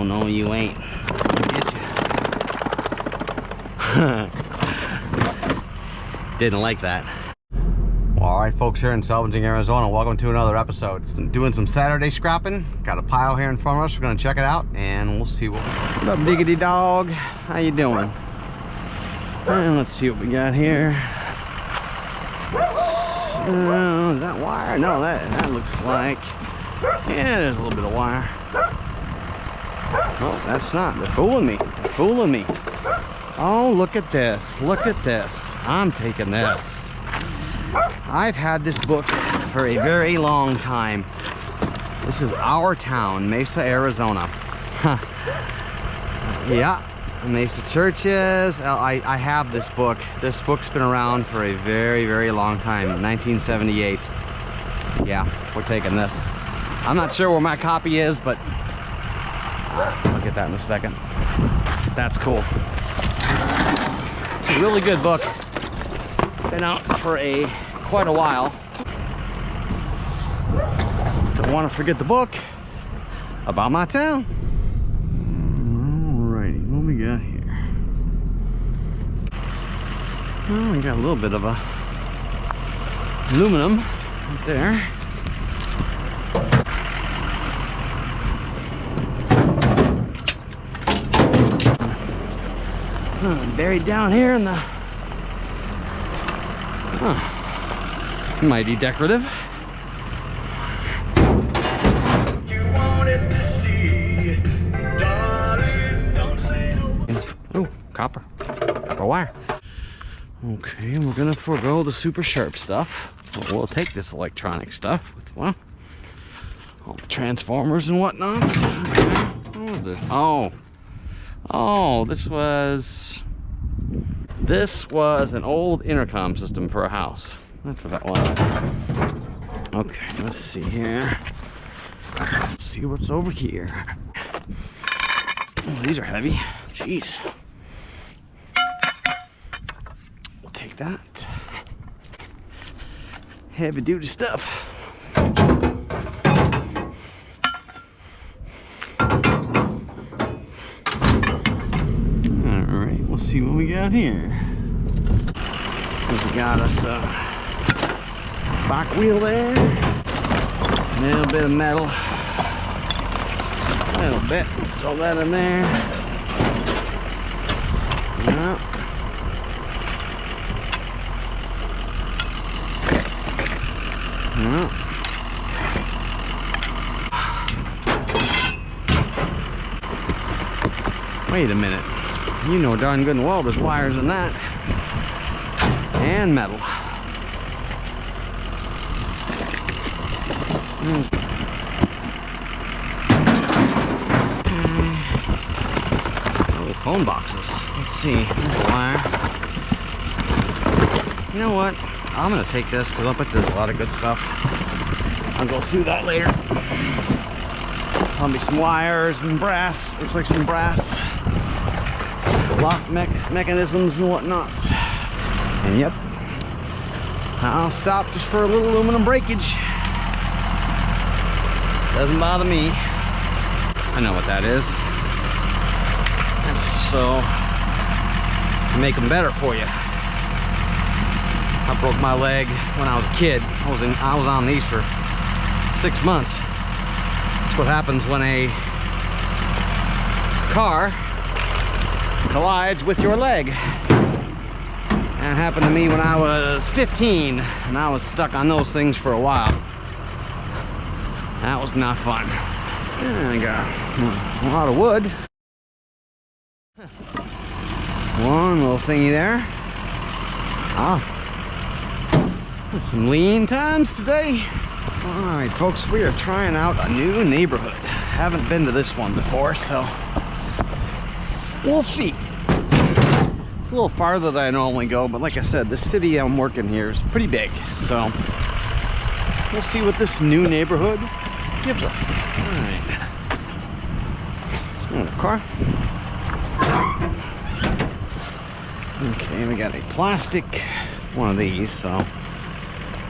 no, you ain't. I'll get you. Didn't like that. Well, all right, folks, here in Salvaging, Arizona, welcome to another episode. Doing some Saturday scrapping. Got a pile here in front of us. We're gonna check it out, and we'll see what up, diggity dog. How you doing? And let's see what we got here. Is that wire? No, that looks like, yeah, there's a little bit of wire. Oh, that's not. They're fooling me. They're fooling me. Oh, look at this. Look at this. I'm taking this. I've had this book for a very long time. This is our town, Mesa, Arizona. Yeah, Mesa Churches. I have this book. This book's been around for a very, very long time. 1978. Yeah, we're taking this. I'm not sure where my copy is, but I'll get that in a second. That's cool. It's a really good book. Been out for quite a while. Don't want to forget the book about my town. Alrighty, what we got here? Oh, we got a little bit of a aluminum right there. Buried down here in the mighty decorative. Oh, copper wire. Okay, we're gonna forego the super sharp stuff. But we'll take this electronic stuff with, well, all the transformers and whatnot. Okay. What was this? Oh, this was an old intercom system for a house. That's what that was. Okay, let's see here. Let's see what's over here. Oh, these are heavy. Jeez. We'll take that. Heavy duty stuff. Alright, we'll see what we got here. We got us a back wheel there, a little bit of metal, a little bit, throw that in there. Yep. Yep. Wait a minute, you know darn good and well there's wires in that. And metal. Oh, phone boxes. Let's see. There's a wire. You know what? I'm gonna take this because I bet there's a lot of good stuff. I'll go through that later. There'll be some wires and brass. Looks like some brass lock mechanisms and whatnot. And yep, I'll stop just for a little aluminum breakage. Doesn't bother me. I know what that is. That's so to make them better for you. I broke my leg when I was a kid. I was on these for 6 months. That's what happens when a car collides with your leg. That happened to me when I was 15, and I was stuck on those things for a while. That was not fun. And I got a lot of wood. One little thingy there. Some lean times today. Alright folks, we are trying out a new neighborhood. Haven't been to this one before, so we'll see. It's a little farther than I normally go, but like I said, the city I'm working here is pretty big, so we'll see what this new neighborhood gives us. Alright. The car. Okay, we got a plastic one of these, so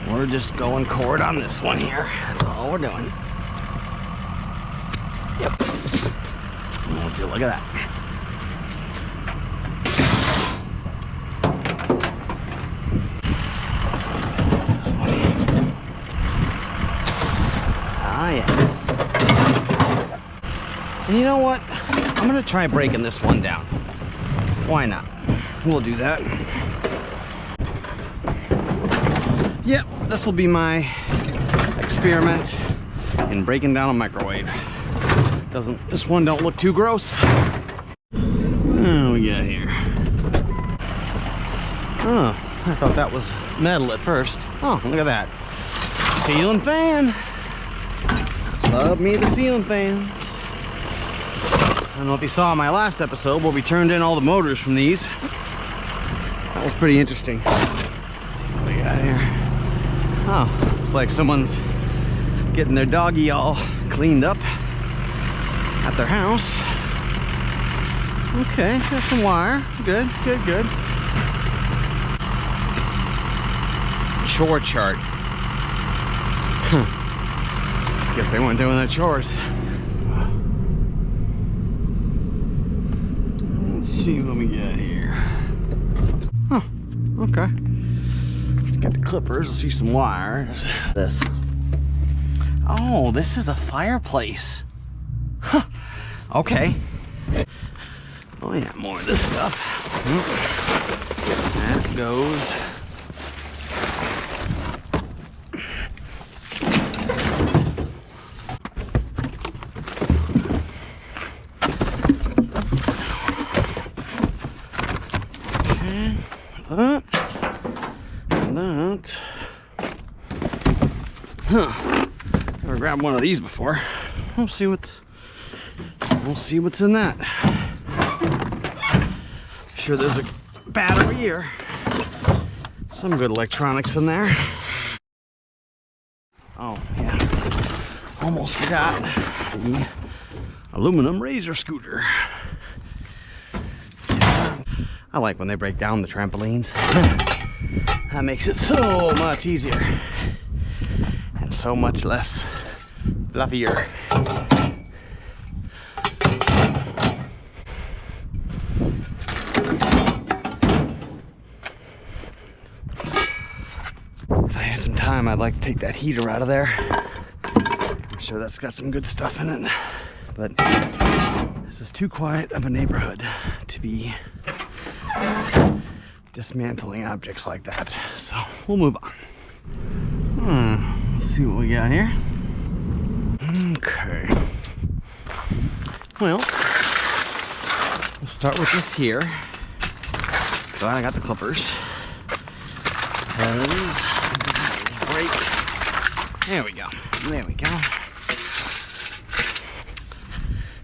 we're just going cord on this one here. That's all we're doing. Yep. detail. Look at that. Ah, yes. And you know what? I'm gonna try breaking this one down. Why not? We'll do that. Yep, this will be my experiment in breaking down a microwave. This one don't look too gross. Oh, we got here. Oh, I thought that was metal at first. Oh, look at that. Ceiling fan. Love me the ceiling fans. I don't know if you saw my last episode where we turned in all the motors from these. That was pretty interesting. Let's see what we got here. Oh, looks like someone's getting their doggy all cleaned up at their house. Okay, got some wire. Good, good, good. Chore chart. Guess they weren't doing their chores. Let's see what we got here. Huh, okay. Let's get the clippers. Let's see some wires. This. Oh, this is a fireplace. Huh. Okay. Oh yeah, more of this stuff. That goes. Okay. That. Huh. Never grabbed one of these before. We'll see what's in that. Sure there's a battery or some good electronics in there. Oh yeah, almost forgot the aluminum razor scooter. I like when they break down the trampolines. That makes it so much easier and so much less fluffier. If I had some time, I'd like to take that heater out of there. I'm sure that's got some good stuff in it, but this is too quiet of a neighborhood to be dismantling objects like that. So we'll move on. Let's see what we got here. Okay. Well, let's start with this here. Glad I got the clippers. Break. There we go. There we go.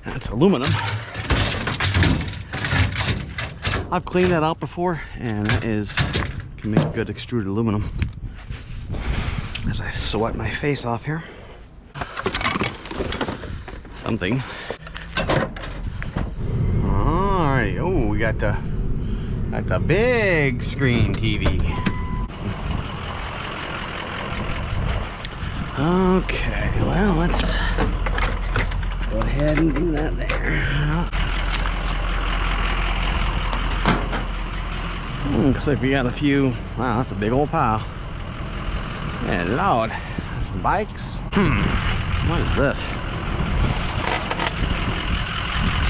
That's aluminum. I've cleaned that out before, and that can make good extruded aluminum. As I swipe my face off here. Something. Alright, oh, we got the big screen TV. Okay, well, let's go ahead and do that there. Looks like we got a few. Wow, that's a big old pile. Yeah, Lord, some bikes. What is this?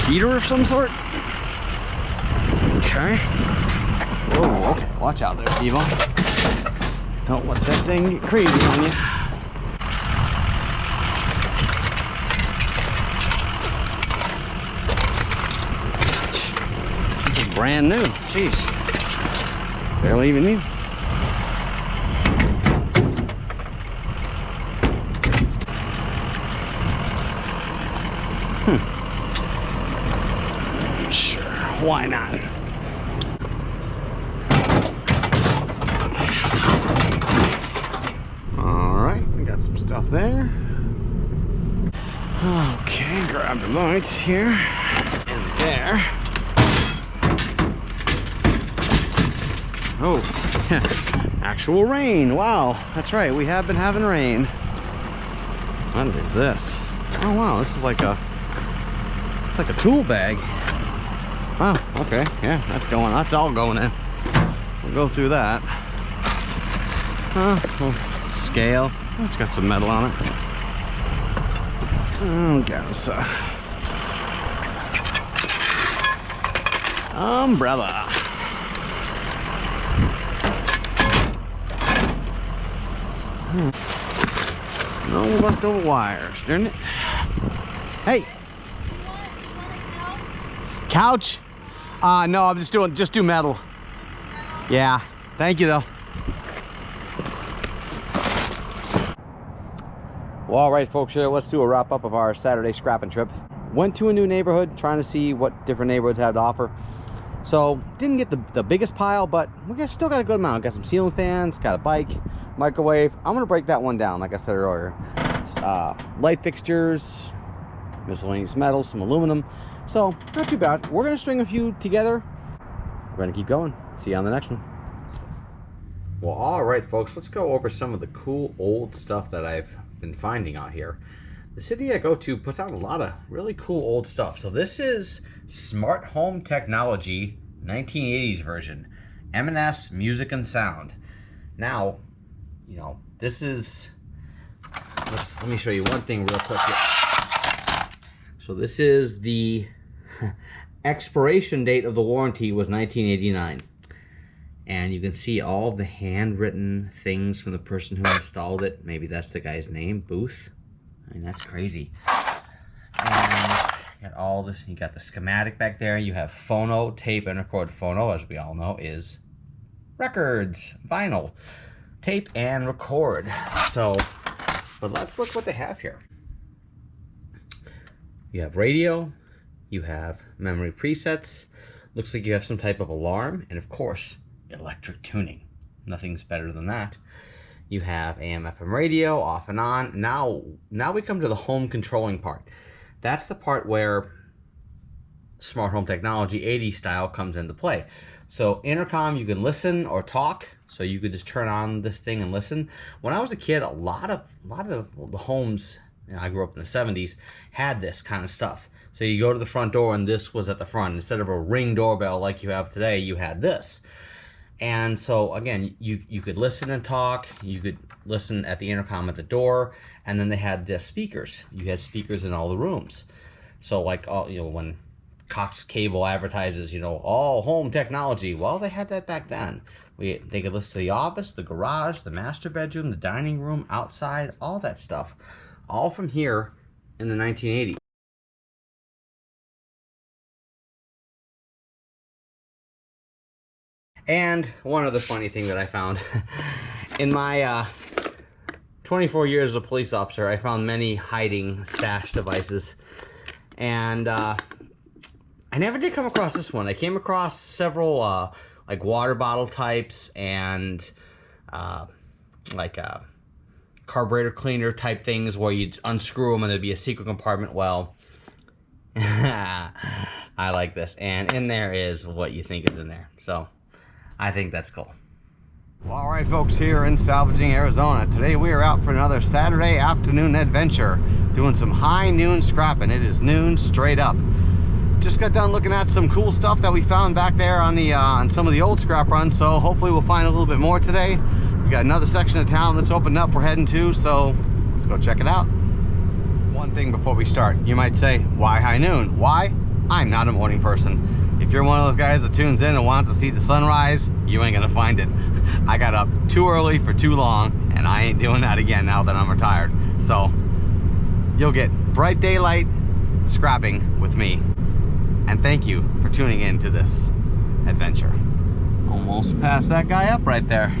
Heater of some sort? Okay. Whoa, okay. Watch out there, Steve. Don't let that thing get crazy on you. This is brand new. Jeez. Barely even new. Sure, why not? Alright, we got some stuff there. Okay, grab the lights here and there. Oh, actual rain. Wow, that's right, we have been having rain. What is this? Oh wow, this is like like a tool bag. Oh, okay, yeah, that's all going in. We'll go through that. Well, scale. It's got some metal on it. Oh, got umbrella. No leftover wires, darn it. Hey. Couch? No, I'm just do metal. Yeah, thank you though. Well, all right, folks, here, let's do a wrap up of our Saturday scrapping trip. Went to a new neighborhood, trying to see what different neighborhoods have to offer. So, didn't get the biggest pile, but we still got a good amount. Got some ceiling fans, got a bike, microwave. I'm gonna break that one down, like I said earlier. Light fixtures, miscellaneous metals, some aluminum. So, not too bad. We're gonna string a few together. We're gonna keep going. See you on the next one. Well, all right, folks, let's go over some of the cool old stuff that I've been finding out here. The city I go to puts out a lot of really cool old stuff. So this is Smart Home Technology 1980s version, M&S Music and Sound. Now, you know, this is, let me show you one thing real quick here. So this is the expiration date of the warranty was 1989. And you can see all the handwritten things from the person who installed it. Maybe that's the guy's name, Booth. I mean, that's crazy. And you got all this, you got the schematic back there. You have phono, tape, and record. Phono, as we all know, is records, vinyl, tape, and record. So, but let's look what they have here. You have radio, you have memory presets, looks like you have some type of alarm, and of course, electric tuning. Nothing's better than that. You have AM FM radio, off and on. Now we come to the home controlling part. That's the part where smart home technology 80s style comes into play. So intercom, you can listen or talk. So you could just turn on this thing and listen. When I was a kid, a lot of the homes, you know, I grew up in the 70s, had this kind of stuff. So you go to the front door and this was at the front. Instead of a Ring doorbell like you have today, you had this. And so again, you could listen and talk, you could listen at the intercom at the door, and then they had the speakers. You had speakers in all the rooms. So like, all, you know, when Cox Cable advertises, you know, all home technology, well, they had that back then. They could listen to the office, the garage, the master bedroom, the dining room, outside, all that stuff. All from here in the 1980s. And one other funny thing that I found, in my 24 years as a police officer, I found many hiding stash devices. And I never did come across this one. I came across several like water bottle types and like carburetor cleaner type things where you'd unscrew them and there'd be a secret compartment. Well, I like this. And in there is what you think is in there. So I think that's cool. Well, all right, folks, here in Salvaging, Arizona. Today we are out for another Saturday afternoon adventure, doing some high noon scrapping. It is noon straight up. Just got done looking at some cool stuff that we found back there on the on some of the old scrap runs. So hopefully we'll find a little bit more today. We got another section of town that's opened up. We're heading to, so let's go check it out. One thing before we start, you might say, why high noon? Why? I'm not a morning person. If you're one of those guys that tunes in and wants to see the sunrise, you ain't gonna find it. I got up too early for too long, and I ain't doing that again now that I'm retired. So you'll get bright daylight scrapping with me. And thank you for tuning in to this adventure. Almost passed that guy up right there.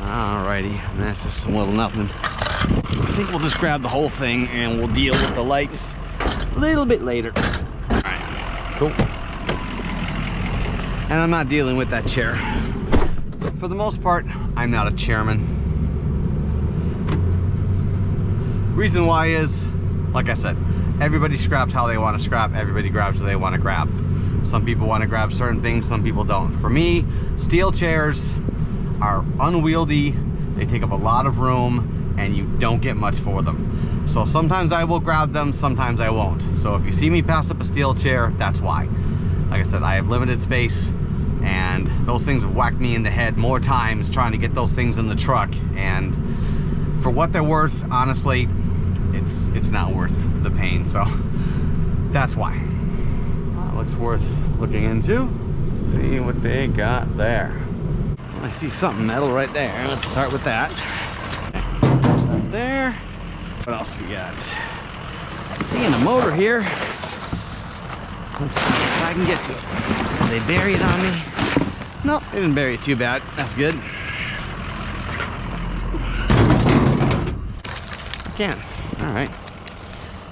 Alrighty, that's just some little nothing. I think we'll just grab the whole thing and we'll deal with the lights a little bit later. Alright, cool. And I'm not dealing with that chair. For the most part, I'm not a chairman. Reason why is, like I said, everybody scraps how they want to scrap. Everybody grabs what they want to grab. Some people want to grab certain things, some people don't. For me, steel chairs are unwieldy. They take up a lot of room and you don't get much for them. So sometimes I will grab them, sometimes I won't. So if you see me pass up a steel chair, that's why. Like I said, I have limited space, and those things have whacked me in the head more times trying to get those things in the truck. And for what they're worth, honestly, it's not worth the pain. So that's why. That looks worth looking into. Let's see what they got there. I see something metal right there. Let's start with that. Okay, there's that there. What else we got? Seeing a motor here. Let's see if I can get to it. Did they bury it on me? Nope, they didn't bury it too bad. That's good. Again. Alright.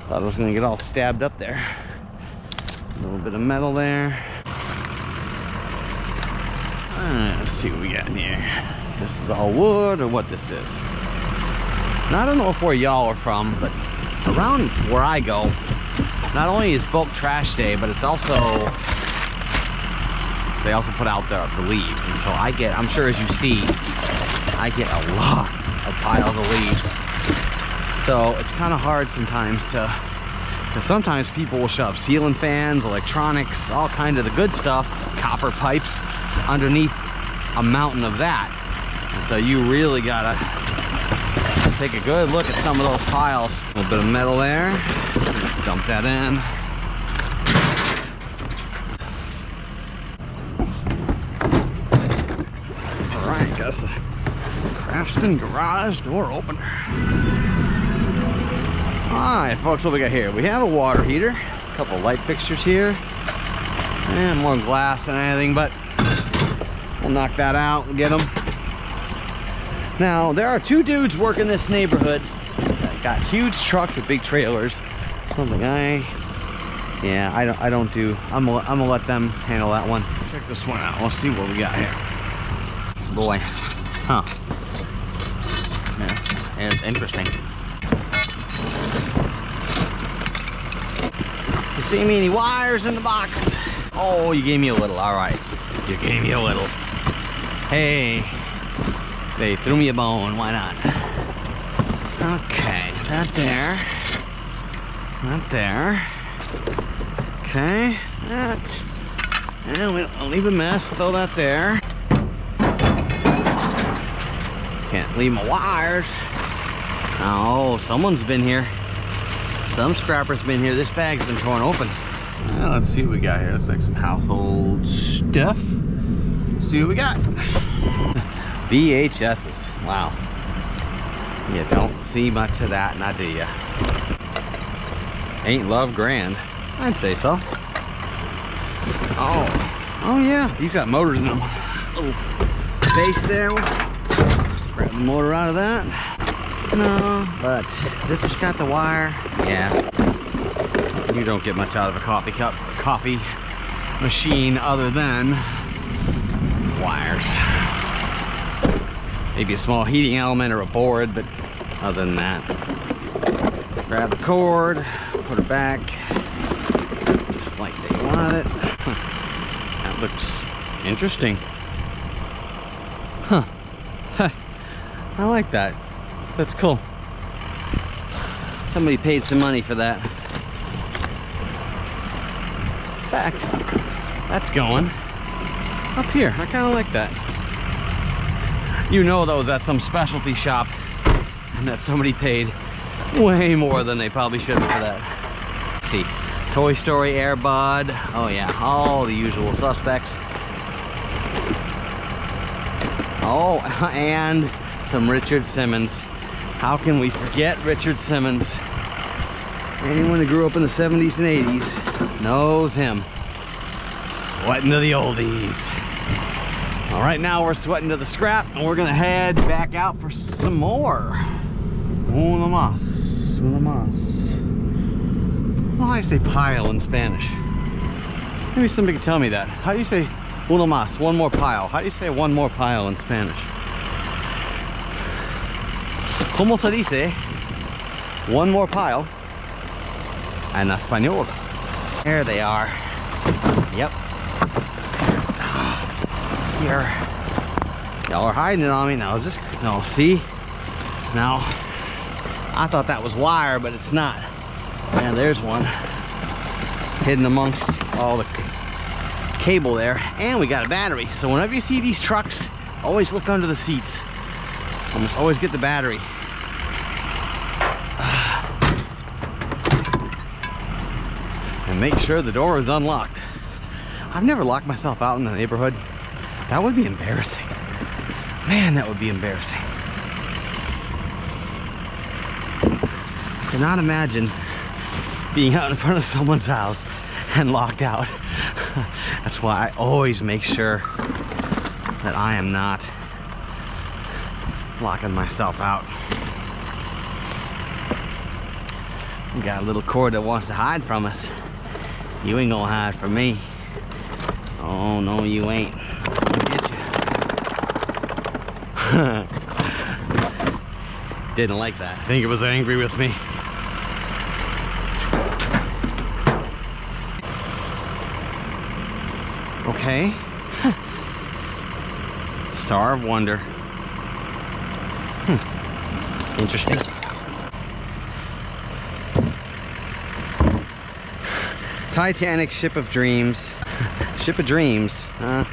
Thought I was going to get all stabbed up there. A little bit of metal there. Alright, let's see what we got in here. If this is all wood or what this is. Now, I don't know if where y'all are from, but around where I go, not only is bulk trash day, but it's also, they also put out the leaves. And so I get, I'm sure as you see, I get a lot of piles of leaves. So it's kind of hard sometimes to, because sometimes people will shove ceiling fans, electronics, all kinds of the good stuff, copper pipes, underneath a mountain of that. And so you really gotta take a good look at some of those piles. A little bit of metal there. Dump that in. All right, got us a Craftsman garage door opener. All right, folks, what we got here? We have a water heater, a couple light fixtures here, and more glass than anything, but we'll knock that out and get them. Now, there are two dudes working this neighborhood that got huge trucks with big trailers. Something I don't do. I'm gonna let them handle that one. Check this one out. Let's see what we got here. Boy, huh? Yeah, it's interesting. You see me any wires in the box? Oh, you gave me a little. All right, you gave me a little. Hey, they threw me a bone. Why not? Okay, that there. Not there. Okay, that. And we don't leave a mess. Throw that there. Can't leave my wires. Oh, someone's been here. Some scrapper's been here. This bag's been torn open. Well, let's see what we got here. Looks like some household stuff. Let's see what we got. VHSs. Wow. You don't see much of that, now do you? Ain't Love grand? I'd say so. Oh yeah, these got motors in them. Little base there. Grab the motor out of that. No, but is it just got the wire? Yeah. You don't get much out of a coffee machine other than wires. Maybe a small heating element or a board, but other than that. Grab the cord, put it back, just like they want it. That looks interesting. Huh. I like that. That's cool. Somebody paid some money for that. In fact, that's going up here. I kind of like that. You know those at some specialty shop and that somebody paid way more than they probably should have for that. Let's see. Toy Story, Air Bud. Oh yeah, all the usual suspects. Oh, and some Richard Simmons. How can we forget Richard Simmons? Anyone who grew up in the 70s and 80s knows him. Sweating to the oldies. All right, now we're sweating to the scrap, and we're gonna head back out for some more. Una más, una más. How do I say pile in Spanish? Maybe somebody can tell me that. How do you say una más, one more pile? How do you say one more pile in Spanish? ¿Cómo se dice one more pile en español? There they are. Yep. Here. Y'all are hiding it on me now. Is this, no, see? Now, I thought that was wire, but it's not. And there's one hidden amongst all the cable there. And we got a battery. So whenever you see these trucks, always look under the seats. Almost always get the battery. And make sure the door is unlocked. I've never locked myself out in the neighborhood. That would be embarrassing. Man, that would be embarrassing. I cannot imagine being out in front of someone's house and locked out. That's why I always make sure that I am not locking myself out. We got a little cord that wants to hide from us. You ain't gonna hide from me. Oh no, you ain't. I'll get you. Didn't like that. I think it was angry with me. Okay. Star of Wonder. Interesting. Titanic Ship of Dreams. Ship of Dreams. I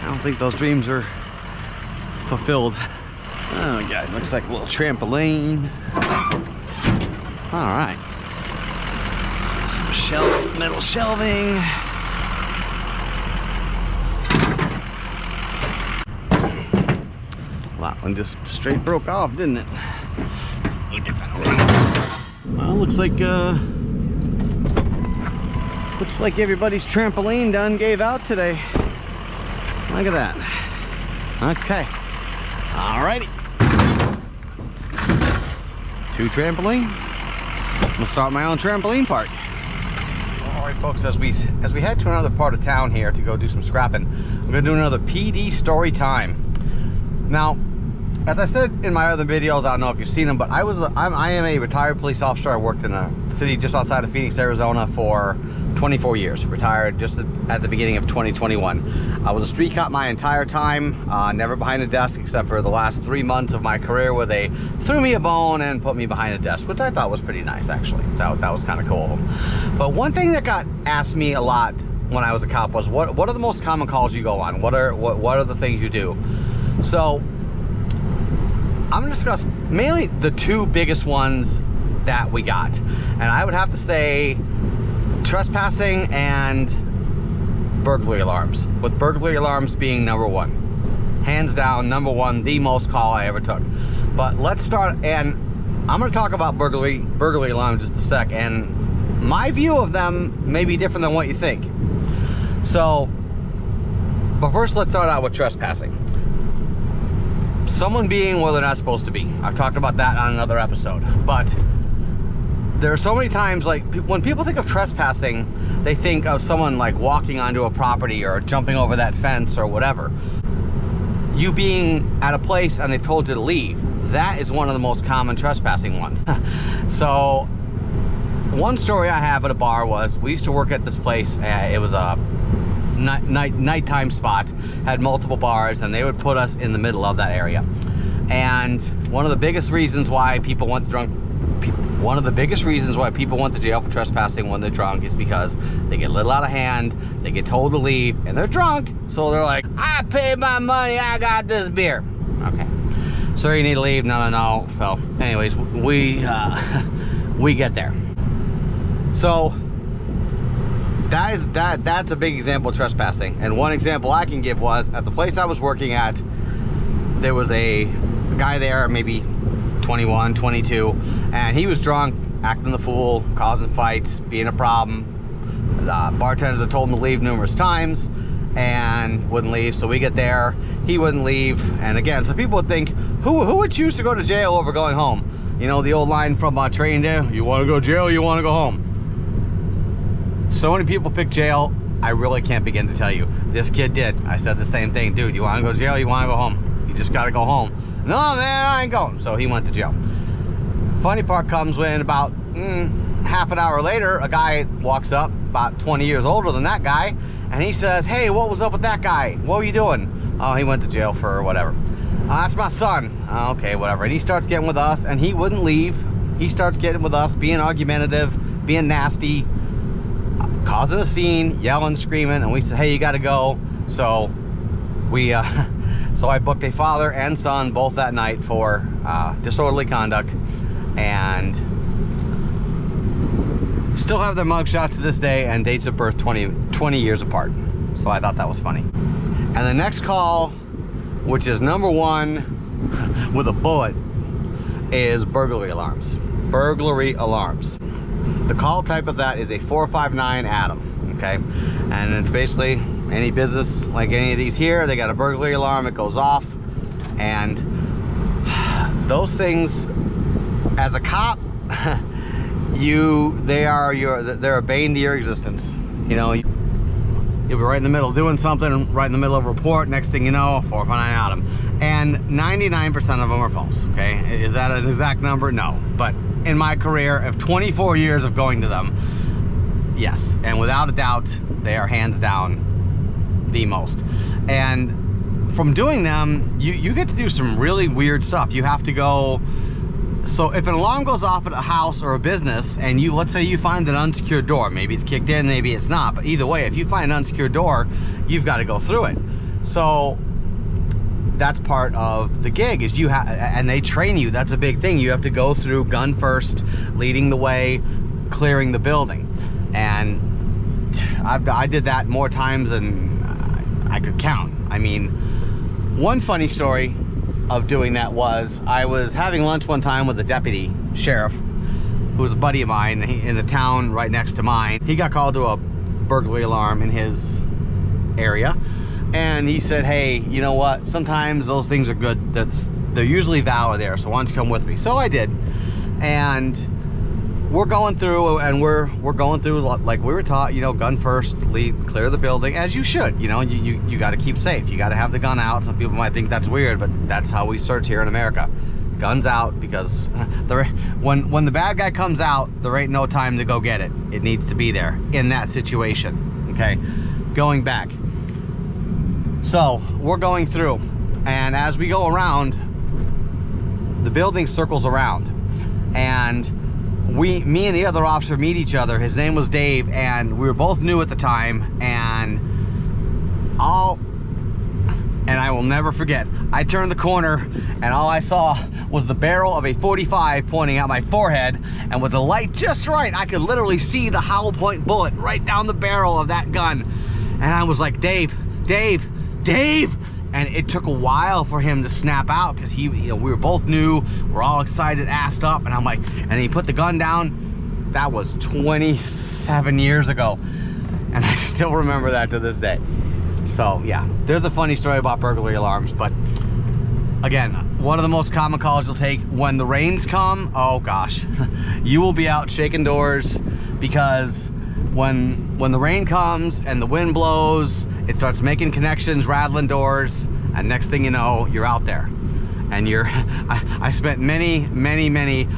don't think those dreams are fulfilled. Oh god, looks like a little trampoline. All right. Some metal shelving. That one just straight broke off, didn't it? Well, looks like everybody's trampoline done gave out today. Look at that. Okay. Alrighty. 2 trampolines. I'm gonna start my own trampoline park. Alright folks, as we head to another part of town here to go do some scrapping, I'm gonna do another PD story time. Now, as I said in my other videos, I don't know if you've seen them, but I am a retired police officer. I worked in a city just outside of Phoenix, Arizona for 24 years. Retired just at the beginning of 2021. I was a street cop my entire time, never behind a desk except for the last 3 months of my career where they threw me a bone and put me behind a desk, which I thought was pretty nice actually. That was kind of cool of them. But one thing that got asked me a lot when I was a cop was what are the most common calls you go on? What are the things you do? So I'm gonna discuss mainly the 2 biggest ones that we got. And I would have to say trespassing and burglary alarms, with burglary alarms being number 1. Hands down, number 1, the most call I ever took. But let's start, and I'm gonna talk about burglary alarms in just a sec, and my view of them may be different than what you think. So, but first let's start out with trespassing. Someone being where they're not supposed to be. I've talked about that on another episode, but there are so many times, like, when people think of trespassing, they think of someone like walking onto a property or jumping over that fence or whatever. You being at a place and they told you to leave, that is one of the most common trespassing ones. So one story I have at a bar was, we used to work at this place, it was a nighttime spot, had multiple bars, and they would put us in the middle of that area. And one of the biggest reasons why people went to jail for trespassing when they're drunk is because they get a little out of hand, they get told to leave, and they're drunk, so they're like, I paid my money, I got this beer. Okay, so you need to leave. No. So anyways, we get there. So that's a big example of trespassing. And one example I can give was at the place I was working at, there was a guy there, maybe 21, 22, and he was drunk, acting the fool, causing fights, being a problem. The bartenders had told him to leave numerous times and wouldn't leave. So we get there, he wouldn't leave. And again, so people would think, who would choose to go to jail over going home? You know, the old line from Training Day, you want to go to jail, you want to go home. So many people pick jail, I really can't begin to tell you. This kid did. I said the same thing. Dude, you want to go to jail, you want to go home? You just got to go home. No, man, I ain't going. So he went to jail. Funny part comes when about half an hour later, a guy walks up, about 20 years older than that guy, and he says, hey, what was up with that guy? What were you doing? Oh, he went to jail for whatever. That's my son. Oh, okay, whatever. And he starts getting with us, and he wouldn't leave he starts getting with us, being argumentative, being nasty, causing a scene, yelling, screaming, and we said, hey, you got to go. So we so I booked a father and son both that night for disorderly conduct, and still have their mugshots to this day and dates of birth 20 years apart. So I thought that was funny. And the next call, which is number one with a bullet, is burglary alarms. Burglary alarms. The call type of that is a 459 Adam, okay? And it's basically any business like any of these here, they got a burglary alarm, it goes off. And those things, as a cop, they're a bane to your existence. You know, you'll be right in the middle doing something, right in the middle of a report, next thing you know, 459 Adam. And 99% of them are false, okay? Is that an exact number? No. But in my career of 24 years of going to them, yes. And without a doubt, they are hands down the most. And from doing them, you get to do some really weird stuff. You have to go, so if an alarm goes off at a house or a business, and let's say you find an unsecured door, maybe it's kicked in, maybe it's not, but either way, if you find an unsecured door, you've got to go through it. So that's part of the gig, is and they train you. That's a big thing. You have to go through gun first, leading the way, clearing the building. And I did that more times than I could count. I mean, one funny story of doing that was, I was having lunch one time with a deputy sheriff who was a buddy of mine in the town right next to mine. He got called to a burglary alarm in his area, and he said, hey, you know what, sometimes those things are good, they're usually valid there, so why don't you come with me? So I did, and we're going through, and we're going through like we were taught, you know, gun first, lead, clear the building, as you should. You know, you got to keep safe. You got to have the gun out. Some people might think that's weird, but that's how we search here in America. Guns out, because when the bad guy comes out, there ain't no time to go get it. It needs to be there in that situation. Okay, going back. So we're going through, and as we go around, the building circles around, and me and the other officer meet each other. His name was Dave, and we were both new at the time, and I will never forget, I turned the corner and all I saw was the barrel of a 45 pointing at my forehead, and with the light just right, I could literally see the hollow point bullet right down the barrel of that gun. And I was like, Dave, Dave, Dave! And it took a while for him to snap out, because we were both new, we're all excited, assed up, and I'm like, and he put the gun down. That was 27 years ago, and I still remember that to this day. So yeah, there's a funny story about burglary alarms. But again, one of the most common calls you'll take when the rains come, oh gosh, you will be out shaking doors, because when the rain comes and the wind blows, it starts making connections, rattling doors, and next thing you know, you're out there. And I spent many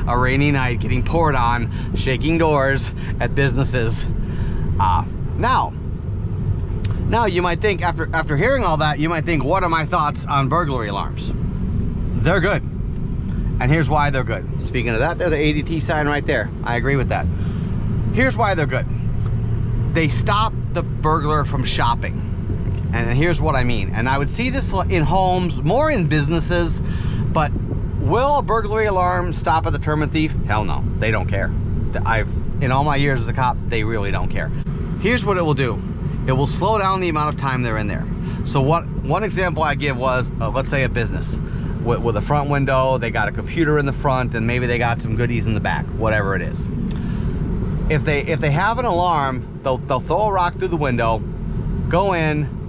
a rainy night getting poured on, shaking doors at businesses. Now you might think, after hearing all that, you might think, what are my thoughts on burglary alarms? They're good. And here's why they're good. Speaking of that, there's an ADT sign right there. I agree with that. Here's why they're good. They stop the burglar from shopping. And here's what I mean. And I would see this in homes, more in businesses, but will a burglary alarm stop at the term thief? Hell no, they don't care. In all my years as a cop, they really don't care. Here's what it will do. It will slow down the amount of time they're in there. So one example I give was, let's say a business with a front window, they got a computer in the front, and maybe they got some goodies in the back, whatever it is. If they have an alarm, they'll throw a rock through the window, go in,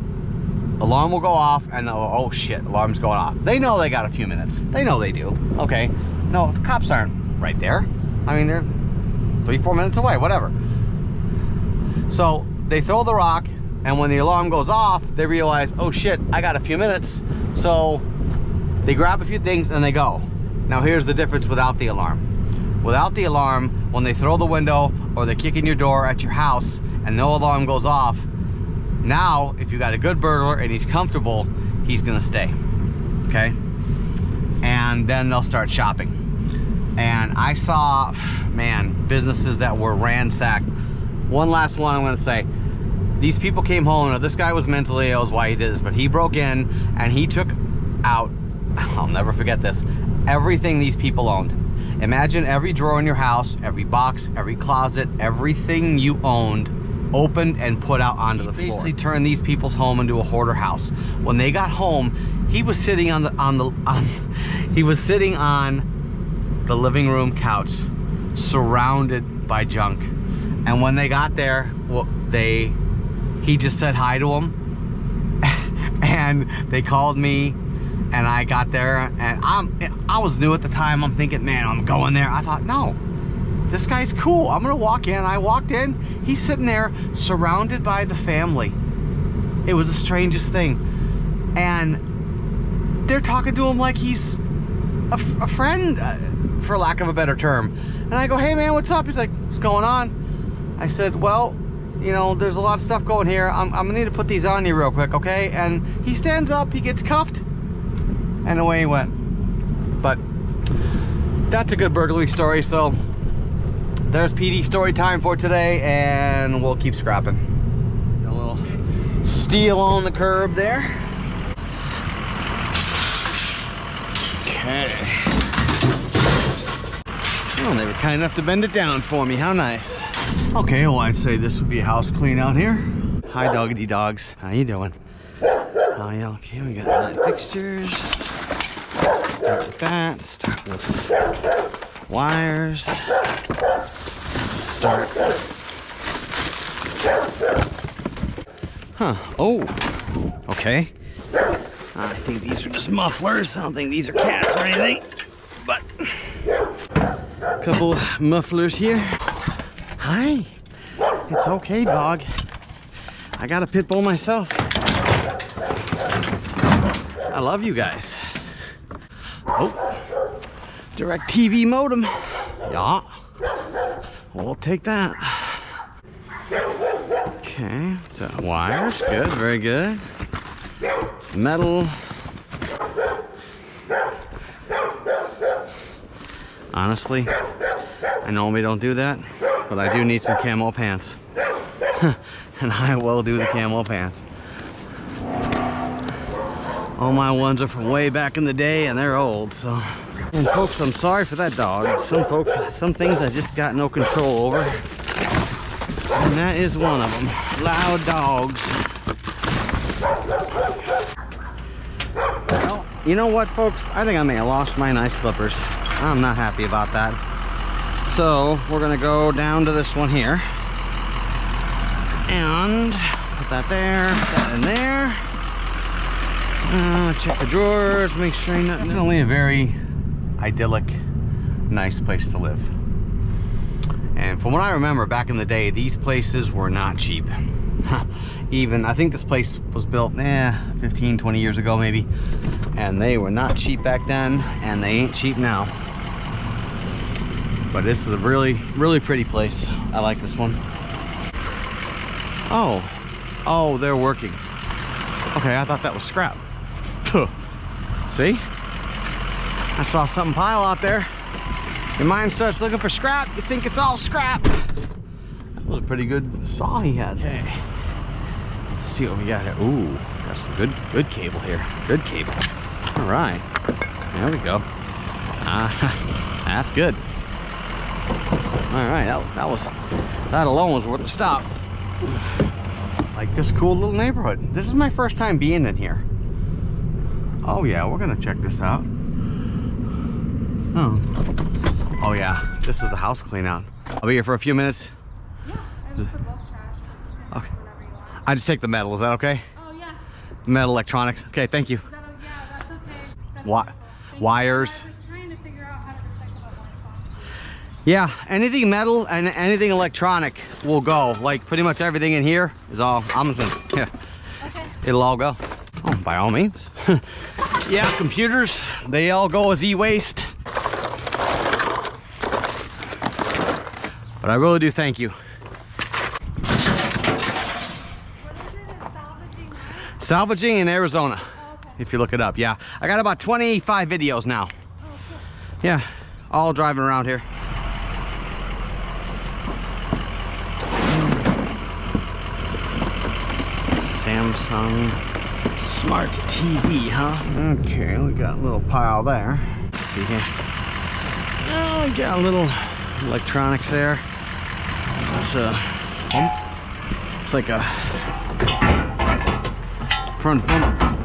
alarm will go off, and oh shit, alarm's going off. They know they got a few minutes. They know they do. Okay. No, the cops aren't right there. I mean, they're 3-4 minutes away, whatever. So they throw the rock, and when the alarm goes off, they realize, oh shit, I got a few minutes. So they grab a few things and they go. Now here's the difference without the alarm. Without the alarm, when they throw the window or they kick in your door at your house and no alarm goes off, now if you got a good burglar and he's comfortable, he's gonna stay. Okay? And then they'll start shopping. And I saw, man, businesses that were ransacked. One last one I'm gonna say. These people came home. Now, this guy was mentally ill is why he did this, but he broke in and he took out, I'll never forget this, everything these people owned. Imagine every drawer in your house, every box, every closet, everything you owned, opened and put out onto the floor. Basically turned these people's home into a hoarder house. When they got home, he was sitting on the living room couch, surrounded by junk. And when they got there, well, he just said hi to them, and they called me, and I got there, and I was new at the time. I'm thinking, man, I'm going there. I thought, no, this guy's cool. I'm gonna walk in. I walked in. He's sitting there, surrounded by the family. It was the strangest thing, and they're talking to him like he's a friend, for lack of a better term. And I go, hey man, what's up? He's like, what's going on? I said, well, you know, there's a lot of stuff going here. I'm gonna need to put these on you real quick, okay? And he stands up, he gets cuffed, and away he went. But that's a good burglary story. So there's PD story time for today, and we'll keep scrapping. A little steel on the curb there. Okay. Oh, they were kind enough to bend it down for me. How nice. Okay, well, I'd say this would be a house clean out here. Hi, doggity dogs. How you doing? Oh, yeah, okay, we got 9 fixtures. Start with that. Start with wires. Let's just start. Huh. Oh, okay. I think these are just mufflers. I don't think these are cats or anything, but a couple mufflers here. Hi. It's okay, dog. I got a pit bull myself. I love you guys. Oh, direct TV modem. Yeah, we'll take that. Okay, so wires, good, very good. Metal. Honestly, I normally don't do that, but I do need some camo pants. And I will do the camo pants. All my ones are from way back in the day, and they're old, so. And folks, I'm sorry for that dog. Some things I just got no control over. And that is one of them. Loud dogs. Well, you know what, folks? I think I may have lost my nice clippers. I'm not happy about that. So we're gonna go down to this one here. And put that there, put that in there. Check the drawers, make sure ain't nothing. It's only a very idyllic, nice place to live. And from what I remember back in the day, these places were not cheap. Even, I think this place was built 15, 20 years ago maybe. And they were not cheap back then, and they ain't cheap now. But this is a really, really pretty place. I like this one. Oh, they're working. Okay, I thought that was scrap. See? I saw something pile out there. Your mind starts looking for scrap, you think it's all scrap. That was a pretty good saw he had. Okay. Let's see what we got here. Ooh, got some good cable here. Good cable. All right. There we go. That's good. All right, that alone was worth the stop. Like this cool little neighborhood. This is my first time being in here. Oh yeah, we're gonna check this out. Oh yeah, this is the house clean out. I'll be here for a few minutes. Yeah, I just put both trash. Okay. I just take the metal, is that okay? Oh yeah. Metal electronics. Okay, thank you. Yeah, that's okay. That's Wires. I was trying to figure out how to recycle that one spot. Yeah, anything metal and anything electronic will go. Like pretty much everything in here is all, I'm just gonna, yeah. Okay. It'll all go. Oh, by all means. Yeah, computers, they all go as e-waste. But I really do thank you. What is it? Salvaging? Salvaging in Arizona. Oh, okay. If you look it up, yeah. I got about 25 videos now. Oh, cool. Yeah. all driving around here. Samsung Smart TV, huh? Okay, we got a little pile there. Let's see here. Oh, we got a little electronics there. That's a pump. It's like a front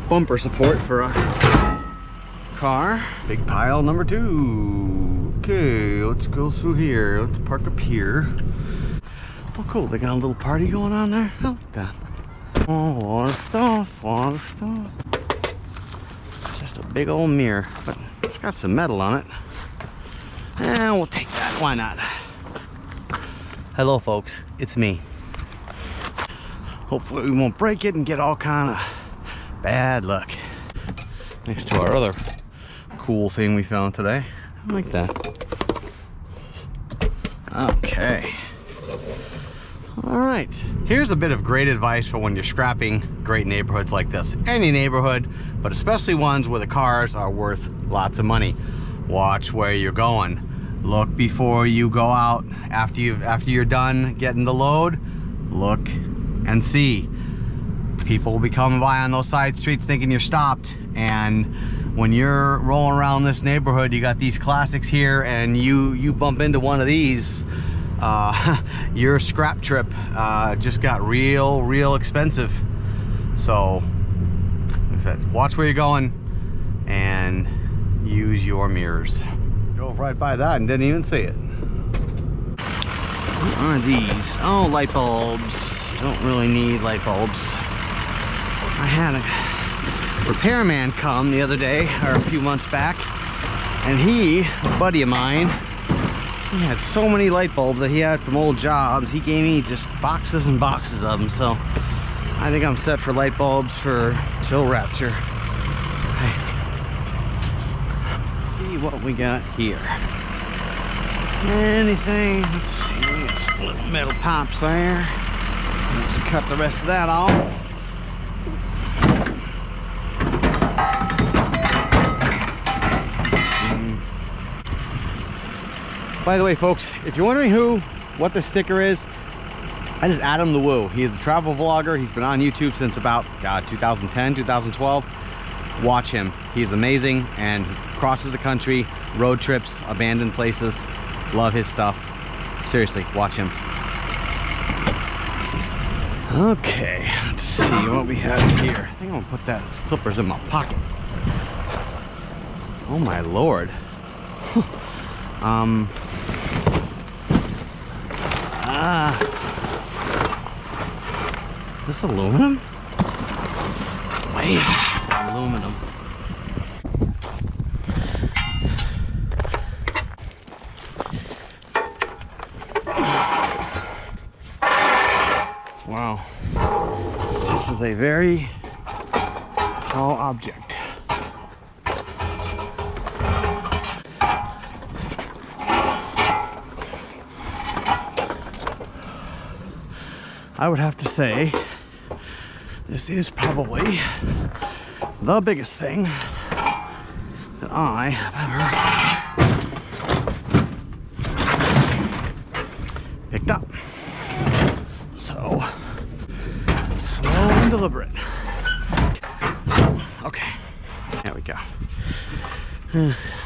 bumper support for a car. Big pile number 2. Okay, let's go through here. Let's park up here. Oh, cool. They got a little party going on there. I like that. Oh, a lot of stuff, a lot of stuff. Just a big old mirror, but it's got some metal on it. And we'll take that. Why not? Hello, folks. It's me. Hopefully we won't break it and get all kind of bad luck. Next to our other cool thing we found today. I like that. Okay. All right. Here's a bit of great advice for when you're scrapping great neighborhoods like this. Any neighborhood, but especially ones where the cars are worth lots of money. Watch where you're going. Look before you go out. After you're done getting the load, look and see. People will be coming by on those side streets thinking you're stopped, and when you're rolling around this neighborhood, you got these classics here, and you bump into one of these, your scrap trip just got real expensive. So like I said, watch where you're going and use your mirrors. Drove right by that and didn't even see it. What are these? Oh, light bulbs. Don't really need light bulbs. I had a repairman come the other day, or a few months back, and he, a buddy of mine, he had so many light bulbs that he had from old jobs. He gave me just boxes and boxes of them, so I think I'm set for light bulbs for till rapture. Okay. See what we got here. Anything? Let's see, we got some little metal pops there. Let's cut the rest of that off. By the way, folks, if you're wondering what the sticker is, that is Adam the Woo. He is a travel vlogger. He's been on YouTube since about 2010, 2012. Watch him. He's amazing and crosses the country, road trips, abandoned places. Love his stuff. Seriously, watch him. Okay, let's see what we have here. I think I'm gonna put that clippers in my pocket. Oh my lord. This aluminum? Wait, aluminum. Wow, this is a very tall object. I would have to say this is probably the biggest thing that I have ever picked up. So, slow and deliberate. Okay, there we go.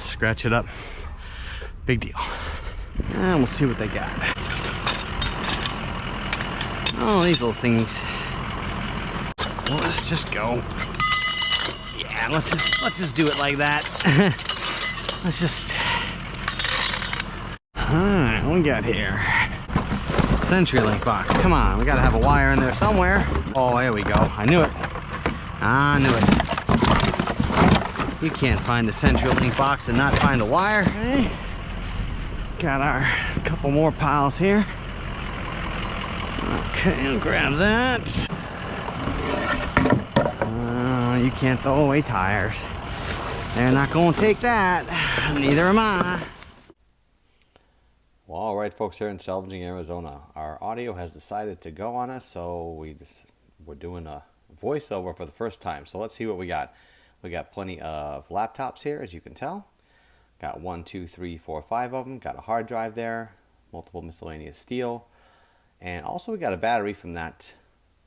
Scratch it up. Big deal. And we'll see what they got. Oh, these little thingies. Well, let's just go. Yeah, let's just do it like that. Let's just. Alright, what we got here? CenturyLink box. Come on, we gotta have a wire in there somewhere. Oh, there we go. I knew it. I knew it. You can't find the CenturyLink box and not find a wire. Okay. Got our couple more piles here. Okay, I'll grab that. You can't throw away tires. They're not going to take that. Neither am I. Well, all right, folks, here in Salvaging, Arizona, our audio has decided to go on us, so we're doing a voiceover for the first time. So let's see what we got. We got plenty of laptops here, as you can tell. Got 1, 2, 3, 4, 5 of them. Got a hard drive there, multiple miscellaneous steel, and also we got a battery from that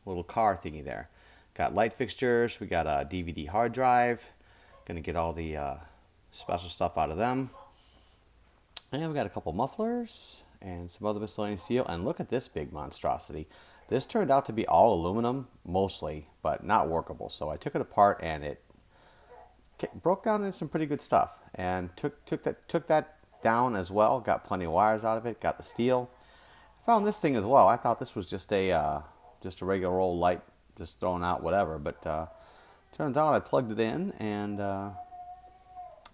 little car thingy there. Got light fixtures. We got a DVD hard drive. Gonna get all the special stuff out of them. And we got a couple mufflers and some other miscellaneous steel. And look at this big monstrosity. This turned out to be all aluminum, mostly, but not workable. So I took it apart and it broke down into some pretty good stuff. And took that down as well. Got plenty of wires out of it. Got the steel. Found this thing as well. I thought this was just a regular old light, just thrown out, whatever. But turns out I plugged it in and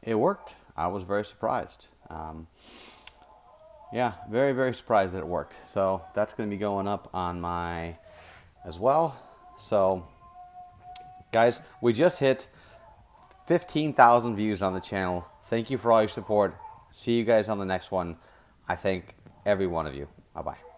it worked. I was very surprised. Yeah, very, very surprised that it worked. So that's going to be going up on my as well. So guys, we just hit 15,000 views on the channel. Thank you for all your support. See you guys on the next one. I thank every one of you. Bye-bye.